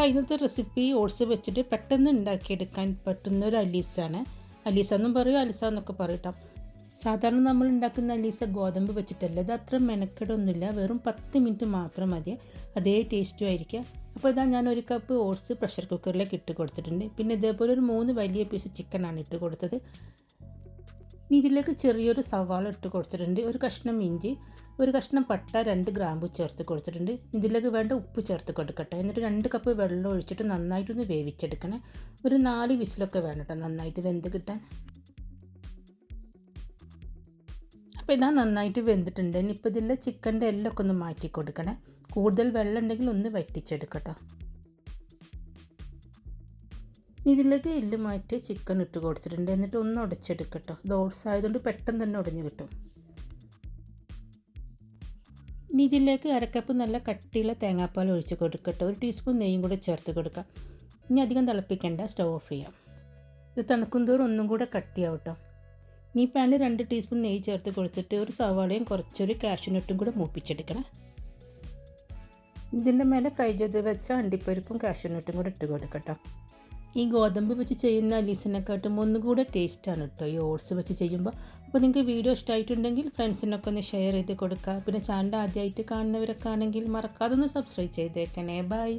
ഇന്നത്തെ recipe oats വെച്ചിട്ട് പെട്ടെന്ന് ഉണ്ടാക്കിയെടുക്കാൻ പറ്റുന്ന ഒരു അലീസാണ്. അലീസ എന്നും പറയും, അലിസ എന്നൊക്കെ പറയട്ടോ. സാധാരണ നമ്മൾ ഉണ്ടാക്കുന്ന അലീസ ഗോതമ്പ് വെച്ചിട്ടല്ല. ഇത് അത്ര മെനക്കെടൊന്നുമില്ല, വെറും 10 മിനിറ്റ് മാത്രം മതി. അതേ ടേസ്റ്റും ആയിരിക്കും. അപ്പോൾ ഇതാ ഞാൻ 1 കപ്പ് ഓട്സ് പ്രഷർ കുക്കറിലേക്ക് ഇട്ട് കൊടുത്തിട്ടുണ്ട്. പിന്നെ ഇതേപോലെ ഒരു 3 വലിയ പീസ് ചിക്കനാണ് ഇട്ട് കൊടുത്തത്. ഇനി ഇതിലേക്ക് ചെറിയൊരു സവാള ഇട്ട് കൊടുത്തിട്ടുണ്ട്, ഒരു കഷ്ണം ഇഞ്ചി, ഒരു കഷ്ണം പട്ട, 2 ഗ്രാമ്പു ചേർത്ത് കൊടുത്തിട്ടുണ്ട്. ഇതിലേക്ക് വേണ്ട ഉപ്പ് ചേർത്ത് കൊടുക്കട്ടെ. എന്നിട്ട് 2 കപ്പ് വെള്ളം ഒഴിച്ചിട്ട് നന്നായിട്ടൊന്ന് വേവിച്ചെടുക്കണേ. ഒരു 4 വിസിലൊക്കെ വേണം കേട്ടോ, നന്നായിട്ട് വെന്ത് കിട്ടാൻ. അപ്പോൾ ഇതാ നന്നായിട്ട് വെന്തിട്ടുണ്ട്. ഇനിയിപ്പോൾ ഇതിലെ ചിക്കൻ്റെ എല്ലൊക്കെ ഒന്ന് മാറ്റി കൊടുക്കണേ. കൂടുതൽ വെള്ളം ഉണ്ടെങ്കിൽ ഒന്ന് വറ്റിച്ചെടുക്കട്ടോ. ഇതിലേക്ക് എല്ല് മാറ്റി ചിക്കൻ ഇട്ട് കൊടുത്തിട്ടുണ്ട്. എന്നിട്ട് ഒന്ന് ഉടച്ചെടുക്കട്ടോ. ഇത് ഓട്സ് ആയതുകൊണ്ട് പെട്ടെന്ന് തന്നെ ഉടഞ്ഞു കിട്ടും. ഇനി ഇതിലേക്ക് 1/2 കപ്പ് നല്ല കട്ടിയുള്ള തേങ്ങാപ്പാൽ ഒഴിച്ച് കൊടുക്കട്ടോ. 1 ടീസ്പൂൺ നെയ്യും കൂടെ ചേർത്ത് കൊടുക്കാം. ഇനി അധികം തിളപ്പിക്കേണ്ട, സ്റ്റവ് ഓഫ് ചെയ്യാം. ഇത് തണുക്കും തോറും ഒന്നും കൂടെ കട്ടിയാവും കേട്ടോ. ഈ പാനിൽ 2 ടീസ്പൂൺ നെയ്യ് ചേർത്ത് കൊടുത്തിട്ട് ഒരു സവാളയും കുറച്ചൊരു കാഷ്യൂനട്ടും കൂടെ മൂപ്പിച്ചെടുക്കണം. ഇതിൻ്റെ മേലെ ഫ്രൈ ചെയ്ത് വെച്ച അണ്ടിപ്പരിപ്പും കാഷ്യൂനട്ടും കൂടെ ഇട്ട് കൊടുക്കട്ടോ. ഈ ഗോതമ്പ് വെച്ച് ചെയ്യുന്ന അലീസിനെക്കാട്ടും ഒന്നുകൂടെ ടേസ്റ്റാണ് കേട്ടോ ഈ ഓട്സ് വെച്ച് ചെയ്യുമ്പോൾ. അപ്പോൾ നിങ്ങൾക്ക് വീഡിയോ ഇഷ്ടമായിട്ടുണ്ടെങ്കിൽ ഫ്രണ്ട്സിനൊക്കെ ഒന്ന് ഷെയർ ചെയ്ത് കൊടുക്കുക. പിന്നെ ചാനൽ ആദ്യമായിട്ട് കാണുന്നവരൊക്കെ ആണെങ്കിൽ മറക്കാതെ ഒന്ന് സബ്സ്ക്രൈബ് ചെയ്തേക്കണേ. ബൈ.